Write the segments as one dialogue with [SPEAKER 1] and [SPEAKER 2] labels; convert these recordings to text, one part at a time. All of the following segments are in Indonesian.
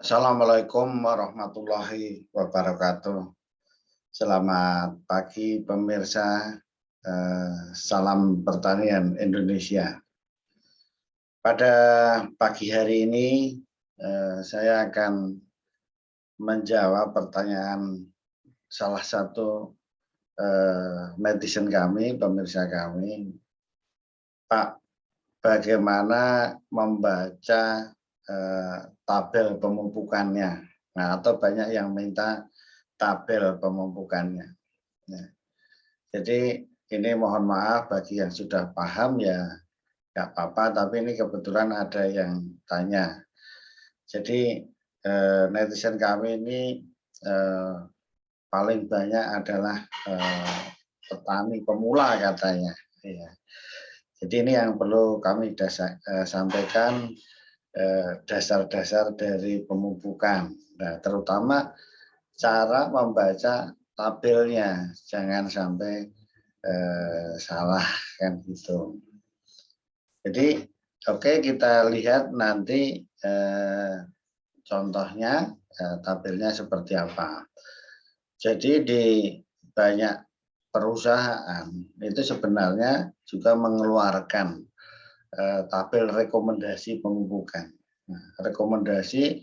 [SPEAKER 1] Assalamualaikum warahmatullahi wabarakatuh. Selamat pagi pemirsa, salam pertanian Indonesia. Pada pagi hari ini saya akan menjawab pertanyaan salah satu netizen kami, pemirsa kami, Pak, bagaimana membaca tabel pemupukannya? Nah, atau banyak yang minta tabel pemupukannya. Nah, jadi ini mohon maaf bagi yang sudah paham ya nggak apa-apa, tapi ini kebetulan ada yang tanya. Jadi netizen kami ini eh, paling banyak adalah petani pemula katanya. Ya. Jadi ini yang perlu kami sampaikan dasar-dasar dari pemupukan. Nah, terutama cara membaca tabelnya, jangan sampai salah kan gitu. Jadi oke, kita lihat nanti contohnya tabelnya seperti apa. Jadi di banyak perusahaan itu sebenarnya juga mengeluarkan tabel rekomendasi pemupukan. Nah, rekomendasi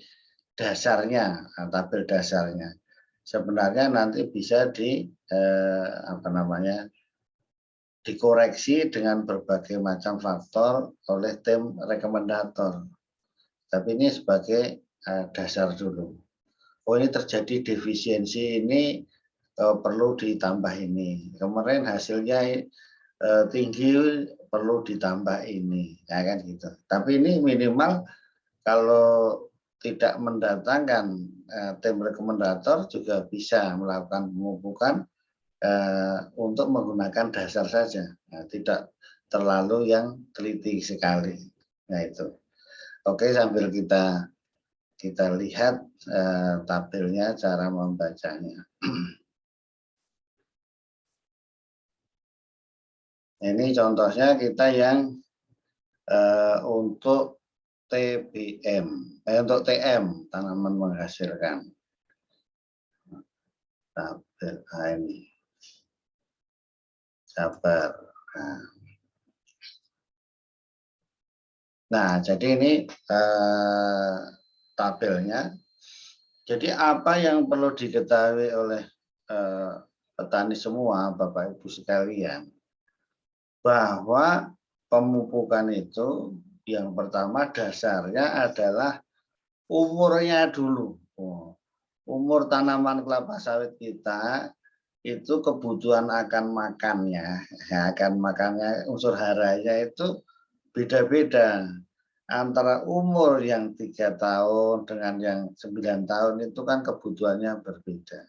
[SPEAKER 1] dasarnya, tabel dasarnya. Sebenarnya nanti bisa dikoreksi dengan berbagai macam faktor oleh tim rekomendator. Tapi ini sebagai dasar dulu. Oh, ini terjadi defisiensi ini perlu ditambah ini. Kemarin hasilnya tinggi, perlu ditambah ini, ya kan gitu. Tapi ini minimal kalau tidak mendatangkan tim rekomendator juga bisa melakukan pemupukan untuk menggunakan dasar saja, nah, tidak terlalu yang teliti sekali. Nah itu, oke, sambil kita lihat tabelnya, cara membacanya. Ini contohnya kita yang untuk TBM, untuk TM, tanaman menghasilkan. Tabel ini, sabar. Nah, jadi ini tabelnya. Jadi apa yang perlu diketahui oleh petani semua, Bapak Ibu sekalian, bahwa pemupukan itu yang pertama dasarnya adalah umurnya dulu. Umur tanaman kelapa sawit kita itu kebutuhan akan makannya, unsur haranya itu beda-beda. Antara umur yang 3 tahun dengan yang 9 tahun itu kan kebutuhannya berbeda.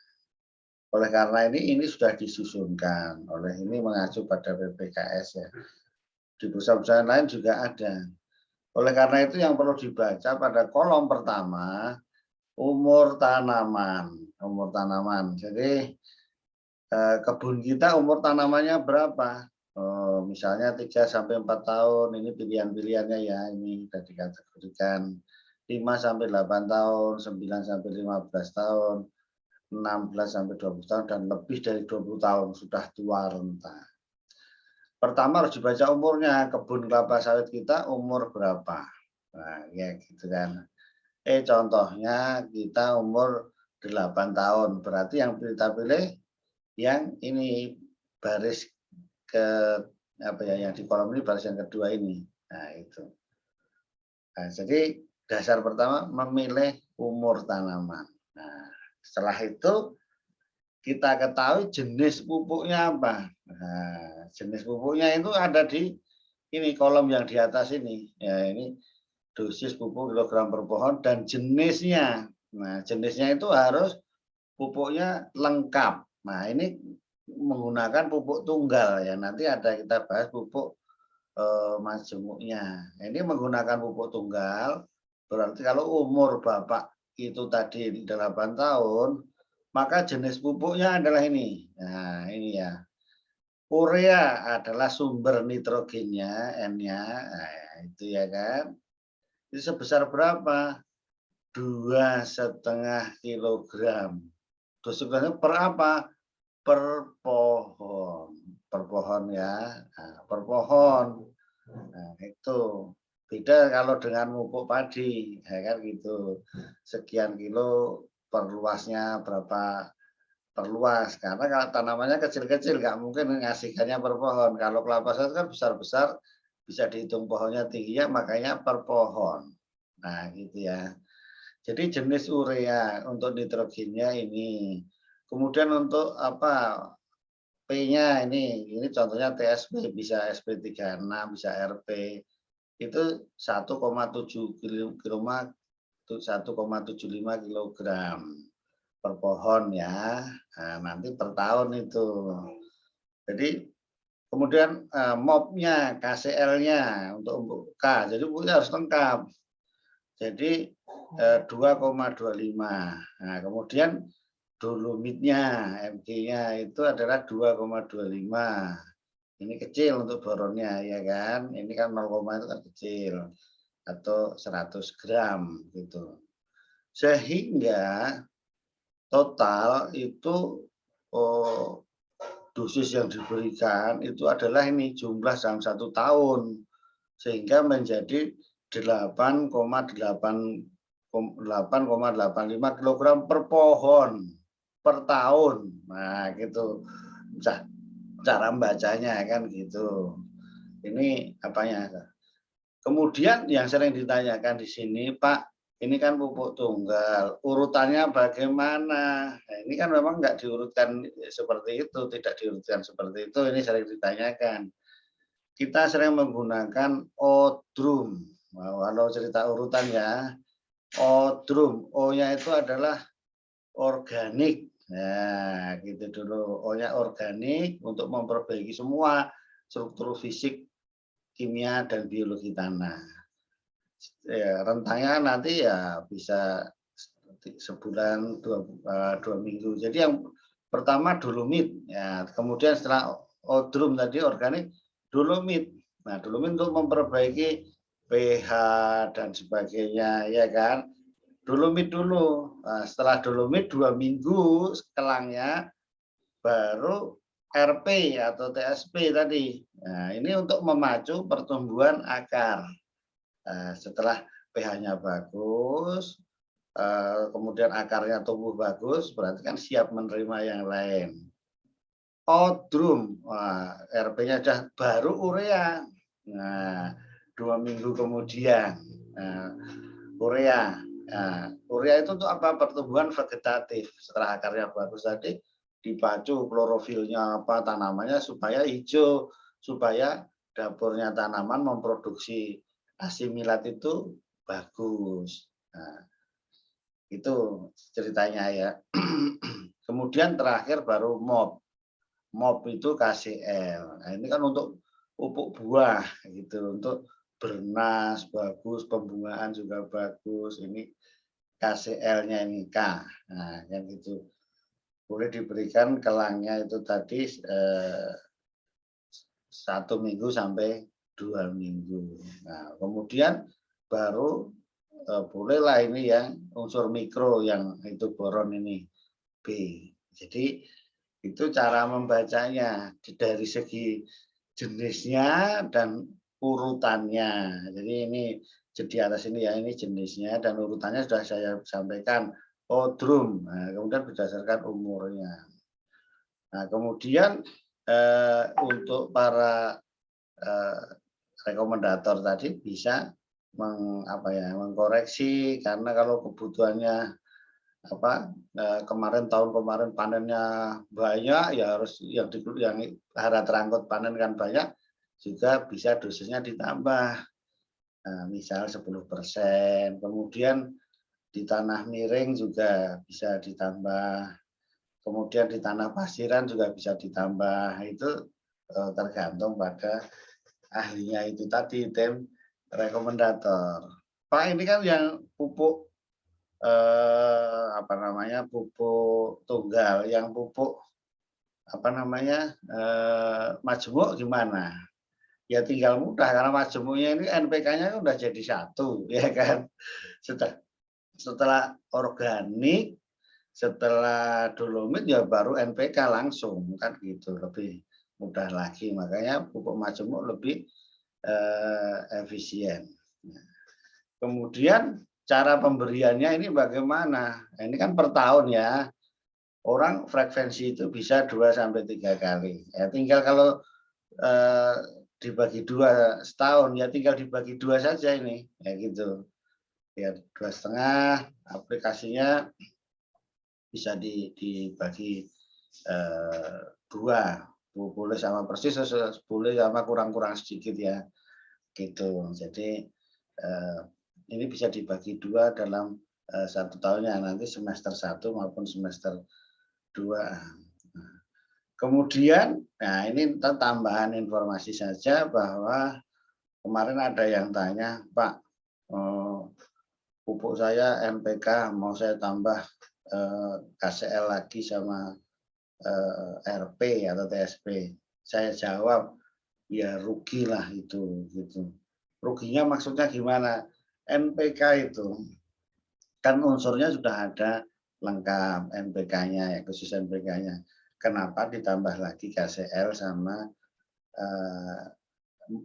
[SPEAKER 1] Oleh karena ini sudah disusunkan, oleh ini mengacu pada PPKS ya. Di perusahaan-perusahaan lain juga ada. Oleh karena itu yang perlu dibaca pada kolom pertama, umur tanaman. Umur tanaman. Jadi kebun kita umur tanamannya berapa? Misalnya 3 sampai 4 tahun, ini pilihan-pilihannya ya, ini sudah dikategorikan. 5 sampai 8 tahun, 9 sampai 15 tahun, 16 sampai 20 tahun, dan lebih dari 20 tahun sudah tua renta. Pertama harus dibaca umurnya, kebun kelapa sawit kita umur berapa. Nah, ya gitu kan. Contohnya kita umur 8 tahun, berarti yang kita pilih yang ini baris ke apa ya, yang di kolom ini baris yang kedua ini. Nah, itu. Nah, jadi dasar pertama memilih umur tanaman. Nah, setelah itu kita ketahui jenis pupuknya apa. Nah, jenis pupuknya itu ada di ini kolom yang di atas ini. Ya, ini dosis pupuk kilogram per pohon dan jenisnya. Nah, jenisnya itu harus pupuknya lengkap. Nah, ini menggunakan pupuk tunggal ya. Nanti ada kita bahas pupuk majemuknya. Ini menggunakan pupuk tunggal, berarti kalau umur Bapak itu tadi 8 tahun, maka jenis pupuknya adalah ini. Nah, ini ya. Urea adalah sumber nitrogennya, N-nya. Nah, itu ya kan. Itu sebesar berapa? 2,5 kilogram. Dosisnya per apa? Per pohon. Per pohon ya. Nah, per pohon. Nah, itu beda kalau dengan pupuk padi, ya kan gitu. Sekian kilo per luasnya berapa perluas, karena kalau tanamannya kecil-kecil nggak mungkin ngasihkannya per pohon. Kalau kelapa sawit kan besar-besar, bisa dihitung pohonnya tingginya, makanya per pohon. Nah gitu ya. Jadi jenis urea untuk nitrogennya ini. Kemudian untuk apa P-nya ini contohnya TSP, bisa SP36, bisa RP. Itu 1,7 kilogram, 1,75 kilogram per pohon ya. Nah, nanti per tahun itu. Jadi kemudian MOP-nya, KCL-nya untuk K. Jadi pupuknya harus lengkap. Jadi 2,25. Nah, kemudian dolomitnya, Mg-nya itu adalah 2,25. Ini kecil untuk boronnya ya kan. Ini kan 0, itu kan kecil atau 100 gram gitu. Sehingga total itu dosis yang diberikan itu adalah ini jumlah dalam 1 tahun, sehingga menjadi 8,85 kilogram per pohon per tahun. Nah gitu cara membacanya kan gitu. Ini apanya? Kemudian yang sering ditanyakan di sini, Pak, ini kan pupuk tunggal, urutannya bagaimana? Nah, ini kan memang nggak diurutkan seperti itu, tidak diurutkan seperti itu, ini sering ditanyakan. Kita sering menggunakan odrum. Nah, kalau cerita urutan ya, odrum, O-nya itu adalah organik. Nah, gitu dulu. O-nya organik untuk memperbaiki semua struktur fisik, kimia, dan biologi tanah. Ya, rentangnya nanti ya bisa sebulan 2 minggu. Jadi yang pertama dolomit, ya, kemudian setelah odrum tadi organik dolomit. Nah, dolomit untuk memperbaiki pH dan sebagainya, ya kan. Dolomit dulu. Nah, setelah dolomit 2 minggu kelangnya baru RP atau TSP tadi. Nah, ini untuk memacu pertumbuhan akar. Setelah pH-nya bagus, kemudian akarnya tumbuh bagus, berarti kan siap menerima yang lain. Odrum, RP-nya sudah baru urea. Nah, 2 minggu kemudian, urea. Nah, urea itu untuk apa? Pertumbuhan vegetatif. Setelah akarnya bagus tadi, dipacu klorofilnya apa tanamannya supaya hijau, supaya dapurnya tanaman memproduksi asimilat itu bagus. Nah, itu ceritanya ya. Kemudian terakhir baru MOP. MOP itu KCL. Nah, ini kan untuk pupuk buah gitu, untuk bernas bagus, pembungaan juga bagus. Ini KCL-nya ini K. Nah, yang itu boleh diberikan kelangnya itu tadi 1 minggu sampai 2 minggu. Nah, kemudian baru bolehlah ini yang unsur mikro yang itu boron ini B. Jadi itu cara membacanya dari segi jenisnya dan urutannya. Jadi ini di atas ini ya, ini jenisnya dan urutannya sudah saya sampaikan. Odrum, nah, kemudian berdasarkan umurnya. Nah, kemudian untuk para rekomendator tadi bisa mengkoreksi, karena kalau kebutuhannya kemarin tahun kemarin panennya banyak ya harus yang harap terangkut panen kan banyak, juga bisa dosisnya ditambah. Nah, misal 10%, kemudian di tanah miring juga bisa ditambah, kemudian di tanah pasiran juga bisa ditambah. Itu tergantung pada ahlinya itu tadi, tim rekomendator. Pak, ini kan yang pupuk pupuk tunggal, yang pupuk majemuk gimana? Ya tinggal mudah, karena majemuknya ini NPK-nya udah jadi 1, ya kan. setelah organik, setelah dolomit ya baru NPK langsung kan gitu, lebih mudah lagi. Makanya pupuk majemuk lebih efisien. Kemudian cara pemberiannya ini bagaimana? Nah, ini kan per tahun ya. Orang frekuensi itu bisa 2 sampai 3 kali. Ya tinggal kalau eh, dibagi 2 setahun ya tinggal dibagi 2 saja ini, ya gitu. Ya 2,5 aplikasinya bisa dibagi 2, boleh sama persis, boleh sama kurang-kurang sedikit ya, gitu. Jadi ini bisa dibagi 2 dalam 1 tahunnya, nanti semester 1 maupun semester 2. Kemudian, nah ini tambahan informasi saja bahwa kemarin ada yang tanya, Pak, pupuk saya NPK mau saya tambah KCL lagi sama RP atau TSP. Saya jawab, ya rugilah itu gitu. Ruginya maksudnya gimana? NPK itu kan unsurnya sudah ada lengkap NPK-nya ya, khusus NPK-nya. Kenapa ditambah lagi KCL sama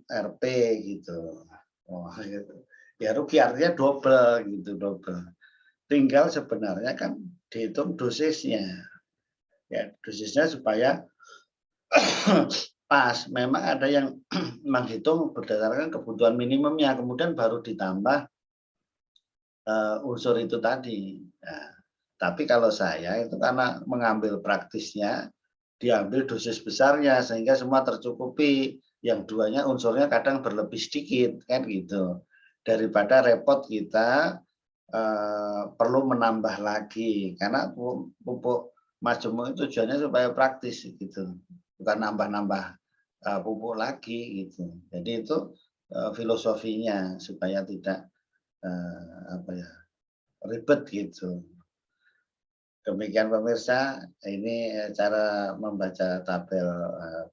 [SPEAKER 1] RP gitu. Wah, gitu. Ya rugi artinya double gitu, double. Tinggal sebenarnya kan dihitung dosisnya. Ya, dosisnya supaya pas. Memang ada yang menghitung berdasarkan kebutuhan minimumnya, kemudian baru ditambah unsur itu tadi. Nah, tapi kalau saya itu karena mengambil praktisnya, diambil dosis besarnya sehingga semua tercukupi. Yang duanya unsurnya kadang berlebih sedikit kan gitu. Daripada repot kita perlu menambah lagi karena pupuk majemuk itu tujuannya supaya praktis gitu, bukan nambah-nambah pupuk lagi gitu. Jadi itu filosofinya supaya tidak apa ya ribet gitu. Demikian pemirsa, ini cara membaca tabel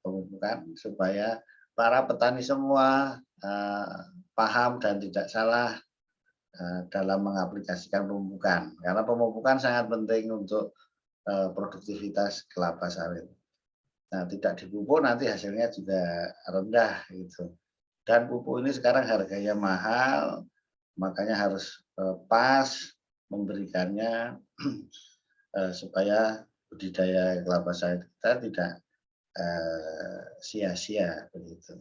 [SPEAKER 1] pemupukan supaya para petani semua paham dan tidak salah dalam mengaplikasikan pemupukan. Karena pemupukan sangat penting untuk produktivitas kelapa sawit. Nah, tidak dipupuk nanti hasilnya juga rendah gitu. Dan pupuk ini sekarang harganya mahal, makanya harus pas memberikannya supaya budidaya kelapa sawit kita tidak sia-sia begitu.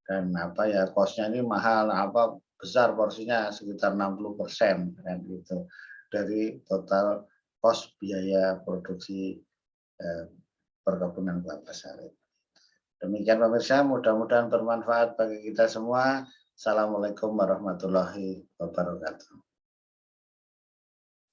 [SPEAKER 1] Dan apa ya kosnya ini mahal, apa besar porsinya sekitar 60% kan gitu dari total kos biaya produksi perkebunan kelapa sawit. Demikian pemirsa, mudah-mudahan bermanfaat bagi kita semua. Assalamualaikum warahmatullahi wabarakatuh.